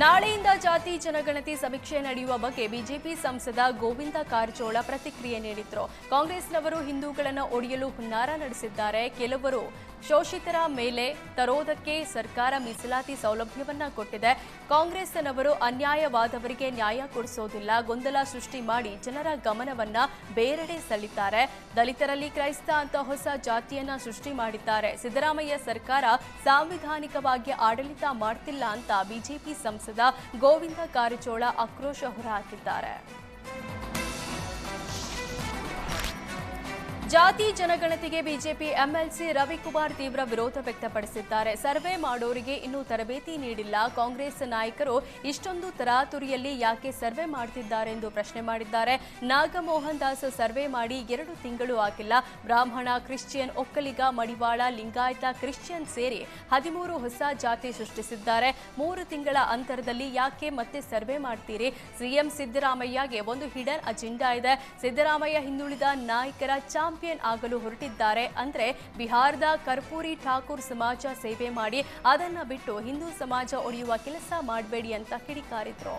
ನಾಳೆಯಿಂದ ಜಾತಿ ಜನಗಣತಿ ಸಮೀಕ್ಷೆ ನಡೆಯುವ ಬಗ್ಗೆ ಬಿಜೆಪಿ ಸಂಸದ ಗೋವಿಂದ ಕಾರಜೋಳ ಪ್ರತಿಕ್ರಿಯೆ ನೀಡಿದ್ರು. ಕಾಂಗ್ರೆಸ್ನವರು ಹಿಂದೂಗಳನ್ನು ಒಡೆಯಲು ಹುನ್ನಾರ ನಡೆಸಿದ್ದಾರೆ. ಕೆಲವರು ಶೋಷಿತರ ಮೇಲೆ ತರೋದಕ್ಕೆ ಸರ್ಕಾರ ಮೀಸಲಾತಿ ಸೌಲಭ್ಯವನ್ನ ಕೊಟ್ಟಿದೆ. ಕಾಂಗ್ರೆಸ್ನವರು ಅನ್ಯಾಯವಾದವರಿಗೆ ನ್ಯಾಯ ಕೊಡಿಸೋದಿಲ್ಲ. ಗೊಂದಲ ಸೃಷ್ಟಿ ಮಾಡಿ ಜನರ ಗಮನವನ್ನ ಬೇರೆಡೆ ಸೆಳೆದಿದ್ದಾರೆ. ದಲಿತರಲ್ಲಿ ಕ್ರೈಸ್ತ ಅಂತ ಹೊಸ ಜಾತಿಯನ್ನ ಸೃಷ್ಟಿ ಮಾಡಿದ್ದಾರೆ. ಸಿದ್ದರಾಮಯ್ಯ ಸರ್ಕಾರ ಸಾಂವಿಧಾನಿಕವಾಗಿ ಆಡಳಿತ ಮಾಡ್ತಿಲ್ಲ ಅಂತ ಬಿಜೆಪಿ ಸಂಸದ ಗೋವಿಂದ ಕಾರಜೋಳ ಆಕ್ರೋಶ ಹೊರಹಾಕಿದ್ದಾರೆ. ಜಾತಿ ಜನಗಣತಿಗೆ ಬಿಜೆಪಿ ಎಂಎಲ್ಸಿ ರವಿಕುಮಾರ್ ತೀವ್ರ ವಿರೋಧ ವ್ಯಕ್ತಪಡಿಸಿದ್ದಾರೆ. ಸರ್ವೆ ಮಾಡೋರಿಗೆ ಇನ್ನೂ ತರಬೇತಿ ನೀಡಿಲ್ಲ. ಕಾಂಗ್ರೆಸ್ ನಾಯಕರು ಇಷ್ಟೊಂದು ತರಾತುರಿಯಲ್ಲಿ ಯಾಕೆ ಸರ್ವೆ ಮಾಡ್ತಿದ್ದಾರೆ ಎಂದು ಪ್ರಶ್ನೆ ಮಾಡಿದ್ದಾರೆ. ನಾಗಮೋಹನ್ ದಾಸ್ ಸರ್ವೆ ಮಾಡಿ 2 ತಿಂಗಳು ಆಗಿಲ್ಲ. ಬ್ರಾಹ್ಮಣ, ಕ್ರಿಶ್ಚಿಯನ್, ಒಕ್ಕಲಿಗ, ಮಡಿವಾಳ, ಲಿಂಗಾಯತ, ಕ್ರಿಶ್ಚಿಯನ್ ಸೇರಿ 13 ಹೊಸ ಜಾತಿ ಸೃಷ್ಟಿಸಿದ್ದಾರೆ. 3 ತಿಂಗಳ ಅಂತರದಲ್ಲಿ ಯಾಕೆ ಮತ್ತೆ ಸರ್ವೆ ಮಾಡ್ತೀರಿ? ಸಿಎಂ ಸಿದ್ದರಾಮಯ್ಯಗೆ ಒಂದು ಹಿಡನ್ ಅಜೆಂಡಾ ಇದೆ. ಸಿದ್ದರಾಮಯ್ಯ ಹಿಂದುಳಿದ ನಾಯಕರ ಚಾಂಪಿಯನ್ ಆಗಲು ಹೊರಟಿದ್ದಾರೆ. ಅಂದ್ರೆ ಬಿಹಾರದ ಕರ್ಪೂರಿ ಠಾಕೂರ್ ಸಮಾಜ ಸೇವೆ ಮಾಡಿ, ಅದನ್ನ ಬಿಟ್ಟು ಹಿಂದೂ ಸಮಾಜ ಒಡೆಯುವ ಕೆಲಸ ಮಾಡಬೇಡಿ ಅಂತ ಕಿಡಿಕಾರಿದ್ರು.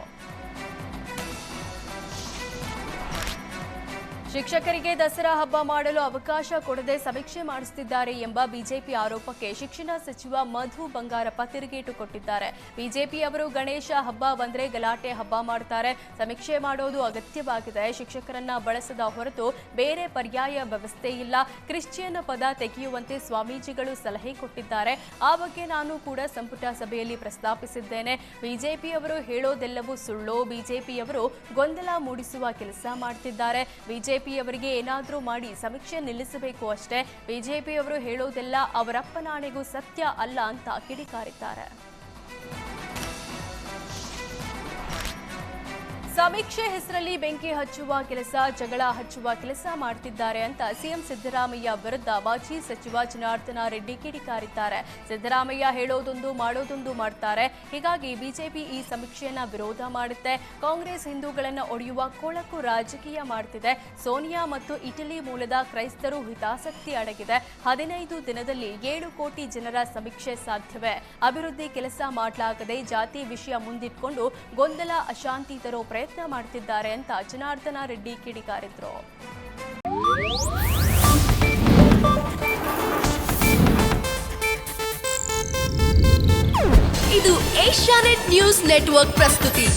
ಶಿಕ್ಷಕರಿಗೆ ದಸರಾ ಹಬ್ಬ ಮಾಡಲು ಅವಕಾಶ ಕೊಡದೆ ಸಮೀಕ್ಷೆ ಮಾಡಿಸುತ್ತಿದ್ದಾರೆ ಎಂಬ ಬಿಜೆಪಿ ಆರೋಪಕ್ಕೆ ಶಿಕ್ಷಣ ಸಚಿವ ಮಧು ಬಂಗಾರಪ್ಪ ತಿರುಗೇಟು ಕೊಟ್ಟಿದ್ದಾರೆ. ಬಿಜೆಪಿಯವರು ಗಣೇಶ ಹಬ್ಬ ಬಂದ್ರೆ ಗಲಾಟೆ ಹಬ್ಬ ಮಾಡ್ತಾರೆ. ಸಮೀಕ್ಷೆ ಮಾಡೋದು ಅಗತ್ಯವಾಗಿದೆ. ಶಿಕ್ಷಕರನ್ನ ಬಳಸದ ಹೊರತು ಬೇರೆ ಪರ್ಯಾಯ ವ್ಯವಸ್ಥೆ ಇಲ್ಲ. ಕ್ರಿಶ್ಚಿಯನ್ ಪದ ತೆಗೆಯುವಂತೆ ಸ್ವಾಮೀಜಿಗಳು ಸಲಹೆ ಕೊಟ್ಟಿದ್ದಾರೆ. ಆ ಬಗ್ಗೆ ನಾನು ಕೂಡ ಸಂಪುಟ ಸಭೆಯಲ್ಲಿ ಪ್ರಸ್ತಾಪಿಸಿದ್ದೇನೆ. ಬಿಜೆಪಿಯವರು ಹೇಳೋದೆಲ್ಲವೂ ಸುಳ್ಳು. ಬಿಜೆಪಿಯವರು ಗೊಂದಲ ಮೂಡಿಸುವ ಕೆಲಸ ಮಾಡ್ತಿದ್ದಾರೆ. ಬಿಜೆಪಿಯವರಿಗೆ ಏನಾದರೂ ಮಾಡಿ ಸಮೀಕ್ಷೆ ನಿಲ್ಲಿಸಬೇಕು ಅಷ್ಟೇ. ಬಿಜೆಪಿಯವರು ಹೇಳೋದೆಲ್ಲ ಅವರಪ್ಪನಾಣೆಗೂ ಸತ್ಯ ಅಲ್ಲ ಅಂತ ಕಿಡಿಕಾರಿದ್ದಾರೆ. ಸಮೀಕ್ಷೆ ಹೆಸರಲ್ಲಿ ಬೆಂಕಿ ಹಚ್ಚುವ ಕೆಲಸ, ಜಗಳ ಹಚ್ಚುವ ಕೆಲಸ ಮಾಡ್ತಿದ್ದಾರೆ ಅಂತ ಸಿಎಂ ಸಿದ್ದರಾಮಯ್ಯ ವಿರುದ್ಧ ಮಾಜಿ ಸಚಿವ ಜನಾರ್ದನ ರೆಡ್ಡಿ ಕಿಡಿಕಾರಿದ್ದಾರೆ. ಸಿದ್ದರಾಮಯ್ಯ ಹೇಳೋದೊಂದು ಮಾಡೋದೊಂದು ಮಾಡ್ತಾರೆ. ಹೀಗಾಗಿ ಬಿಜೆಪಿ ಈ ಸಮೀಕ್ಷೆಯನ್ನ ವಿರೋಧ ಮಾಡುತ್ತೆ. ಕಾಂಗ್ರೆಸ್ ಹಿಂದೂಗಳನ್ನು ಒಡೆಯುವ ಕೊಳಕು ರಾಜಕೀಯ ಮಾಡ್ತಿದೆ. ಸೋನಿಯಾ ಮತ್ತು ಇಟಲಿ ಮೂಲದ ಕ್ರೈಸ್ತರು ಹಿತಾಸಕ್ತಿ ಅಡಗಿದೆ. 15 ದಿನದಲ್ಲಿ 7 ಕೋಟಿ ಜನರ ಸಮೀಕ್ಷೆ ಸಾಧ್ಯವೇ? ಅಭಿವೃದ್ಧಿ ಕೆಲಸ ಮಾಡಲಾಗದೆ ಜಾತಿ ವಿಷಯ ಮುಂದಿಟ್ಕೊಂಡು ಗೊಂದಲ, ಅಶಾಂತಿ ತರೋ ಪ್ರಯತ್ನ ಮಾಡ್ತಿದ್ದಾರೆ ಅಂತ ಜನಾರ್ದನ ರೆಡ್ಡಿ ಕಿಡಿಕಾರಿದ್ರು. ಇದು ಏಷ್ಯಾನೆಟ್ ನ್ಯೂಸ್ ನೆಟ್ವರ್ಕ್ ಪ್ರಸ್ತುತಿ.